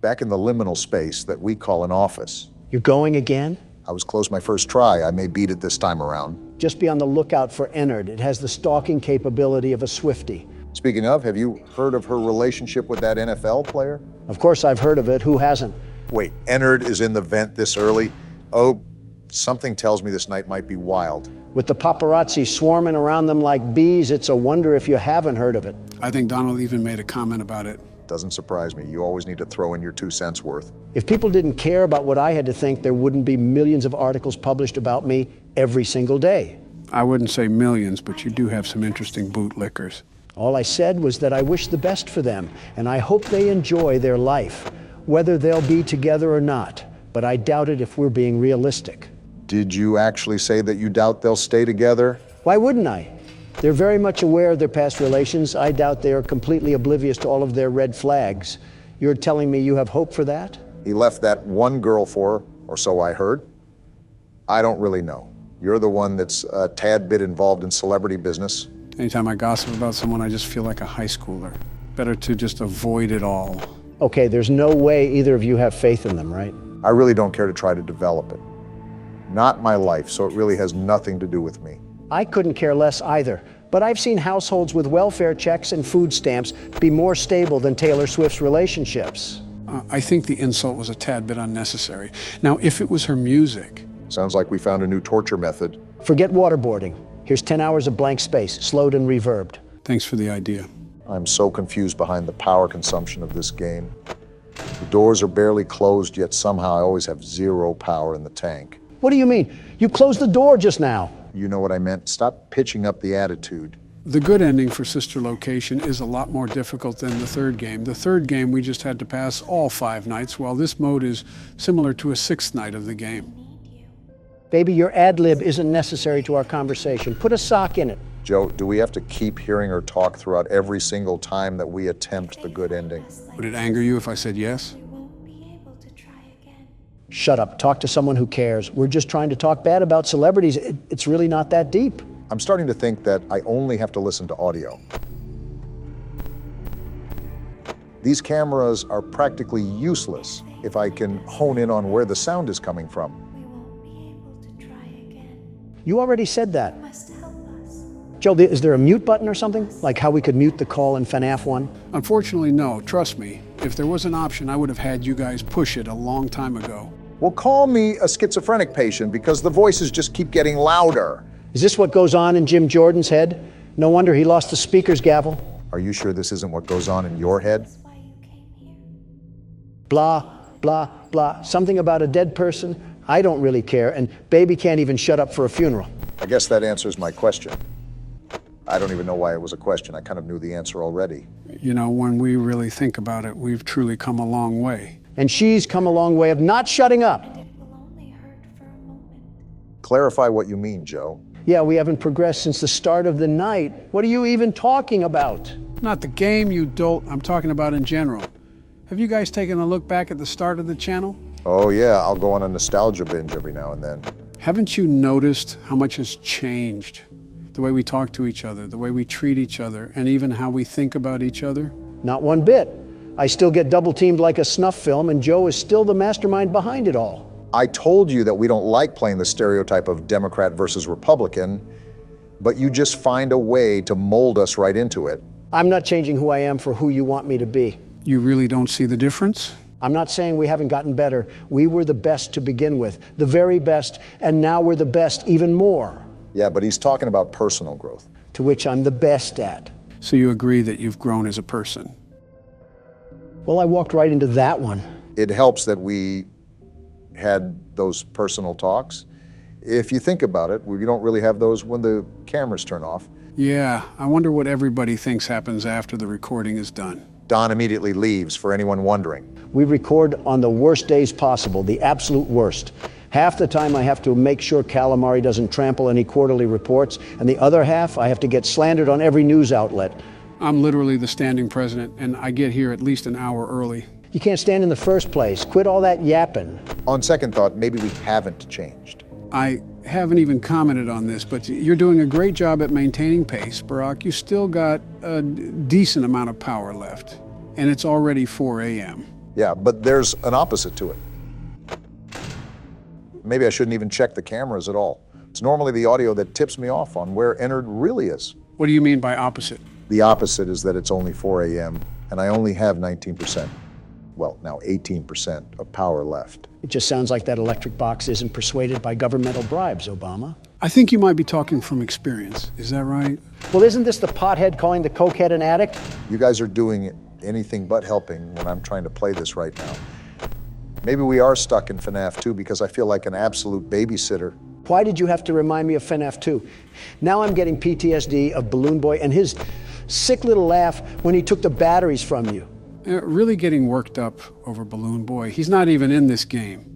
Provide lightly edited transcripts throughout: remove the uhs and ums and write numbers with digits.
back in the liminal space that we call an office. You're going again? I was close my first try. I may beat it this time around. Just be on the lookout for Ennard. It has the stalking capability of a Swiftie. Speaking of, have you heard of her relationship with that NFL player? Of course I've heard of it. Who hasn't? Wait, Ennard is in the vent this early? Oh, something tells me this night might be wild. With the paparazzi swarming around them like bees, it's a wonder if you haven't heard of it. I think Donald even made a comment about it. Doesn't surprise me. You always need to throw in your 2 cents worth. If people didn't care about what I had to think, there wouldn't be millions of articles published about me every single day. I wouldn't say millions, but you do have some interesting bootlickers. All I said was that I wish the best for them, and I hope they enjoy their life, whether they'll be together or not. But I doubt it if we're being realistic. Did you actually say that you doubt they'll stay together? Why wouldn't I? They're very much aware of their past relations. I doubt they are completely oblivious to all of their red flags. You're telling me you have hope for that? He left that one girl for her, or so I heard. I don't really know. You're the one that's a tad bit involved in celebrity business. Anytime I gossip about someone, I just feel like a high schooler. Better to just avoid it all. Okay, there's no way either of you have faith in them, right? I really don't care to try to develop it. Not my life, so it really has nothing to do with me. I couldn't care less either, but I've seen households with welfare checks and food stamps be more stable than Taylor Swift's relationships. I think the insult was a tad bit unnecessary. Now, if it was her music... Sounds like we found a new torture method. Forget waterboarding. Here's 10 hours of blank space, slowed and reverbed. Thanks for the idea. I'm so confused behind the power consumption of this game. The doors are barely closed, yet somehow I always have 0 power in the tank. What do you mean? You closed the door just now. You know what I meant. Stop pitching up the attitude. The good ending for Sister Location is a lot more difficult than the third game. The third game, we just had to pass all 5 nights, while this mode is similar to a 6th night of the game. Baby, your ad-lib isn't necessary to our conversation. Put a sock in it. Joe, do we have to keep hearing her talk throughout every single time that we attempt the good ending? Would it anger you if I said yes? Shut up. Talk to someone who cares. We're just trying to talk bad about celebrities. It's really not that deep. I'm starting to think that I only have to listen to audio. These cameras are practically useless if I can hone in on where the sound is coming from. You already said that. Joe, is there a mute button or something? Like how we could mute the call in FNAF 1? Unfortunately, no. Trust me. If there was an option, I would have had you guys push it a long time ago. Well, call me a schizophrenic patient because the voices just keep getting louder. Is this what goes on in Jim Jordan's head? No wonder he lost the speaker's gavel. Are you sure this isn't what goes on in your head? Blah, blah, blah. Something about a dead person? I don't really care, and baby can't even shut up for a funeral. I guess that answers my question. I don't even know why it was a question. I kind of knew the answer already. You know, when we really think about it, we've truly come a long way. And she's come a long way of not shutting up. Clarify what you mean, Joe. Yeah, we haven't progressed since the start of the night. What are you even talking about? Not the game, you dolt. I'm talking about in general. Have you guys taken a look back at the start of the channel? Oh yeah, I'll go on a nostalgia binge every now and then. Haven't you noticed how much has changed? The way we talk to each other, the way we treat each other, and even how we think about each other? Not one bit. I still get double-teamed like a snuff film, and Joe is still the mastermind behind it all. I told you that we don't like playing the stereotype of Democrat versus Republican, but you just find a way to mold us right into it. I'm not changing who I am for who you want me to be. You really don't see the difference? I'm not saying we haven't gotten better. We were the best to begin with, the very best, and now we're the best even more. Yeah, but he's talking about personal growth. To which I'm the best at. So you agree that you've grown as a person? Well, I walked right into that one. It helps that we had those personal talks. If you think about it, we don't really have those when the cameras turn off. Yeah, I wonder what everybody thinks happens after the recording is done. Don immediately leaves, for anyone wondering. We record on the worst days possible, the absolute worst. Half the time I have to make sure Calamari doesn't trample any quarterly reports, and the other half I have to get slandered on every news outlet. I'm literally the standing president, and I get here at least an hour early. You can't stand in the first place. Quit all that yapping. On second thought, maybe we haven't changed. I haven't even commented on this, but you're doing a great job at maintaining pace, Barack. You still got a decent amount of power left, and it's already 4 a.m. Yeah, but there's an opposite to it. Maybe I shouldn't even check the cameras at all. It's normally the audio that tips me off on where Ennard really is. What do you mean by opposite? The opposite is that it's only 4 a.m. and I only have 19%, well, now 18% of power left. It just sounds like that electric box isn't persuaded by governmental bribes, Obama. I think you might be talking from experience. Is that right? Well, isn't this the pothead calling the cokehead an addict? You guys are doing anything but helping when I'm trying to play this right now. Maybe we are stuck in FNAF 2 because I feel like an absolute babysitter. Why did you have to remind me of FNAF 2? Now I'm getting PTSD of Balloon Boy and his sick little laugh when he took the batteries from you. Really getting worked up over Balloon Boy. He's not even in this game.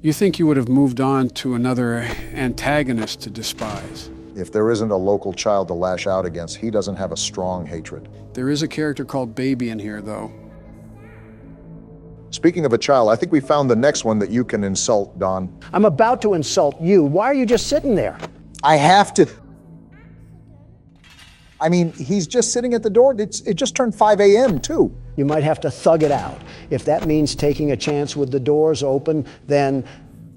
You think you would have moved on to another antagonist to despise. If there isn't a local child to lash out against, he doesn't have a strong hatred. There is a character called Baby in here, though. Speaking of a child, I think we found the next one that you can insult, Don. I'm about to insult you. Why are you just sitting there? I have to. I mean, he's just sitting at the door. It just turned 5 a.m. too. You might have to thug it out. If that means taking a chance with the doors open, then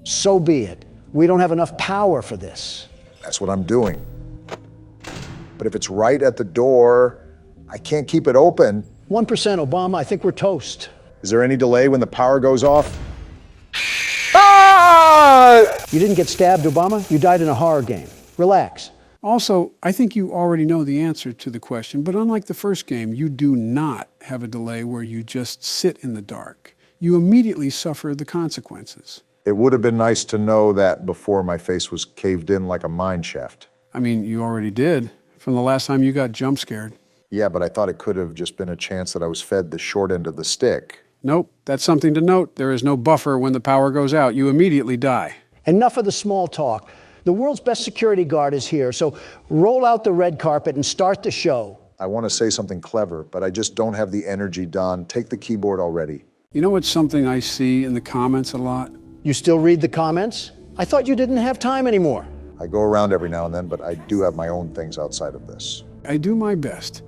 so be it. We don't have enough power for this. That's what I'm doing. But if it's right at the door, I can't keep it open. 1%, Obama, I think we're toast. Is there any delay when the power goes off? Ah! You didn't get stabbed, Obama. You died in a horror game. Relax. Also, I think you already know the answer to the question, but unlike the first game, you do not have a delay where you just sit in the dark. You immediately suffer the consequences. It would have been nice to know that before my face was caved in like a mine shaft. I mean, you already did, from the last time you got jump scared. Yeah, but I thought it could have just been a chance that I was fed the short end of the stick. Nope, that's something to note. There is no buffer when the power goes out. You immediately die. Enough of the small talk. The world's best security guard is here, so roll out the red carpet and start the show. I want to say something clever, but I just don't have the energy, Don. Take the keyboard already. You know what's something I see in the comments a lot? You still read the comments? I thought you didn't have time anymore. I go around every now and then, but I do have my own things outside of this. I do my best.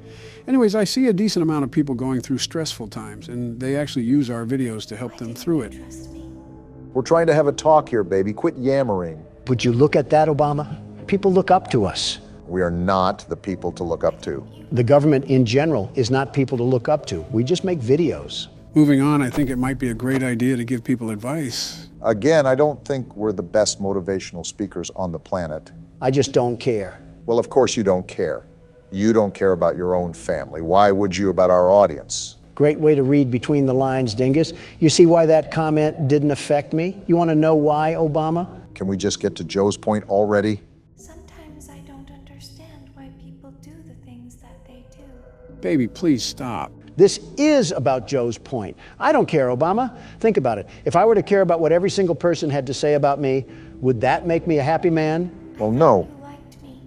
Anyways, I see a decent amount of people going through stressful times, and they actually use our videos to help them through it. We're trying to have a talk here, baby. Quit yammering. Would you look at that, Obama? People look up to us. We are not the people to look up to. The government in general is not people to look up to. We just make videos. Moving on, I think it might be a great idea to give people advice. Again, I don't think we're the best motivational speakers on the planet. I just don't care. Well, of course you don't care. You don't care about your own family. Why would you about our audience? Great way to read between the lines, Dingus. You see why that comment didn't affect me? You want to know why, Obama? Can we just get to Joe's point already? Sometimes I don't understand why people do the things that they do. Baby, please stop. This is about Joe's point. I don't care, Obama. Think about it. If I were to care about what every single person had to say about me, would that make me a happy man? Well, no. You liked me.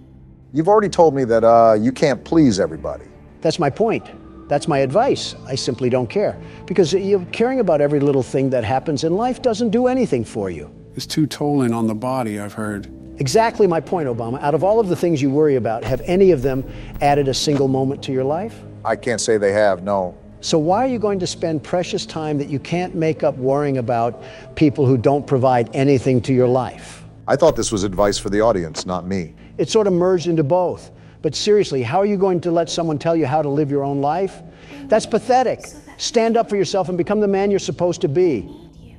You've already told me that you can't please everybody. That's my point. That's my advice. I simply don't care. Because caring about every little thing that happens in life doesn't do anything for you. It's too tolling on the body, I've heard. Exactly my point, Obama. Out of all of the things you worry about, have any of them added a single moment to your life? I can't say they have, no. So why are you going to spend precious time that you can't make up worrying about people who don't provide anything to your life? I thought this was advice for the audience, not me. It's sort of merged into both. But seriously, how are you going to let someone tell you how to live your own life? That's pathetic. Stand up for yourself and become the man you're supposed to be. Need you.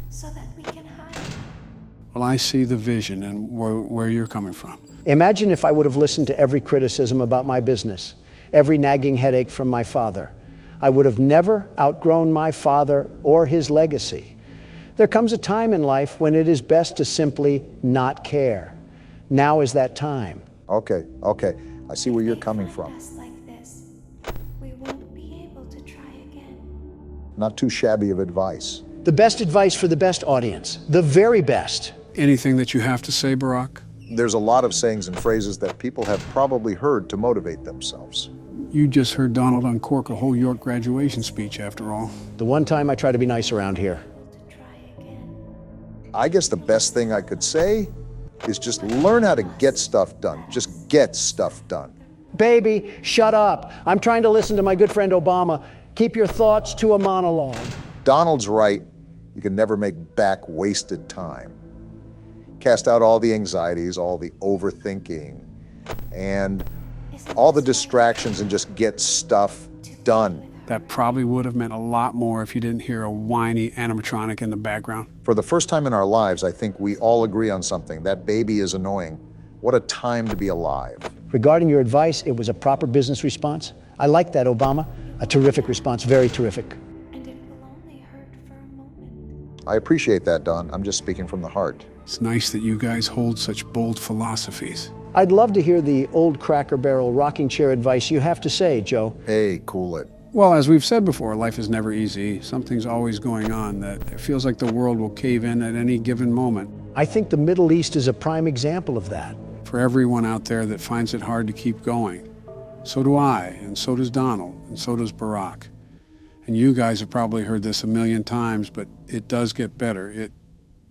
So that we can hide. Well, I see the vision and where you're coming from. Imagine if I would have listened to every criticism about my business, every nagging headache from my father. I would have never outgrown my father or his legacy. There comes a time in life when it is best to simply not care. Now is that time. Okay. I see where you're coming from. Us like this, we won't be able to try again. Not too shabby of advice. The best advice for the best audience, the very best. Anything that you have to say, Barack? There's a lot of sayings and phrases that people have probably heard to motivate themselves. You just heard Donald uncork a whole York graduation speech, after all. The one time I try to be nice around here. To try again. I guess the best thing I could say is just learn how to get stuff done. Just get stuff done. Baby, shut up. I'm trying to listen to my good friend Obama. Keep your thoughts to a monologue. Donald's right. You can never make back wasted time. Cast out all the anxieties, all the overthinking, and all the distractions, and just get stuff done. That probably would have meant a lot more if you didn't hear a whiny animatronic in the background. For the first time in our lives, I think we all agree on something. That baby is annoying. What a time to be alive. Regarding your advice, it was a proper business response. I like that, Obama. A terrific response, very terrific. And it will only hurt for a moment. I appreciate that, Don. I'm just speaking from the heart. It's nice that you guys hold such bold philosophies. I'd love to hear the old Cracker Barrel rocking chair advice you have to say, Joe. Hey, cool it. Well, as we've said before, life is never easy. Something's always going on that it feels like the world will cave in at any given moment. I think the Middle East is a prime example of that. For everyone out there that finds it hard to keep going. So do I, and so does Donald, and so does Barack. And you guys have probably heard this a million times, but it does get better. It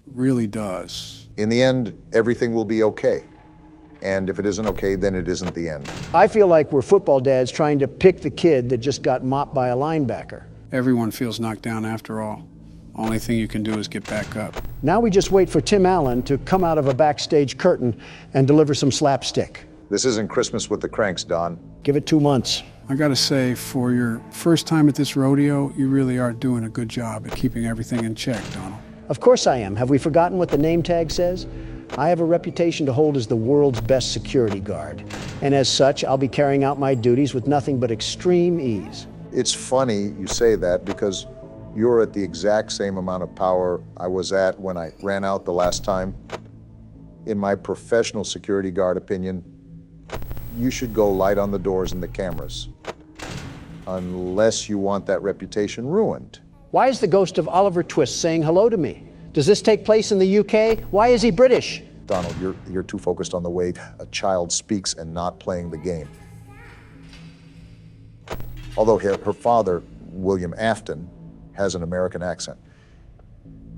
really does. In the end, everything will be okay. And if it isn't okay, then it isn't the end. I feel like we're football dads trying to pick the kid that just got mopped by a linebacker. Everyone feels knocked down after all. Only thing you can do is get back up. Now we just wait for Tim Allen to come out of a backstage curtain and deliver some slapstick. This isn't Christmas with the Cranks, Don. Give it 2 months. I gotta say, for your first time at this rodeo, you really are doing a good job at keeping everything in check, Donald. Of course I am. Have we forgotten what the name tag says? I have a reputation to hold as the world's best security guard. And as such, I'll be carrying out my duties with nothing but extreme ease. It's funny you say that because you're at the exact same amount of power I was at when I ran out the last time. In my professional security guard opinion, you should go light on the doors and the cameras, unless you want that reputation ruined. Why is the ghost of Oliver Twist saying hello to me? Does this take place in the UK? Why is he British? Donald, you're too focused on the way a child speaks and not playing the game. Although her father, William Afton, has an American accent.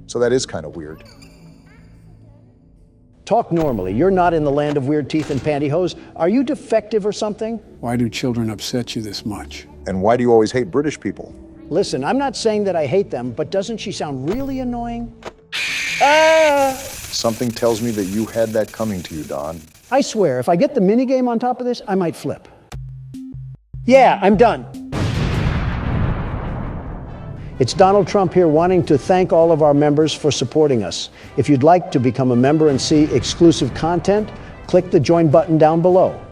So that is kind of weird. Talk normally. You're not in the land of weird teeth and pantyhose. Are you defective or something? Why do children upset you this much? And why do you always hate British people? Listen, I'm not saying that I hate them, but doesn't she sound really annoying? Something tells me that you had that coming to you, Don. I swear, if I get the minigame on top of this, I might flip. Yeah, I'm done. It's Donald Trump here wanting to thank all of our members for supporting us. If you'd like to become a member and see exclusive content, click the join button down below.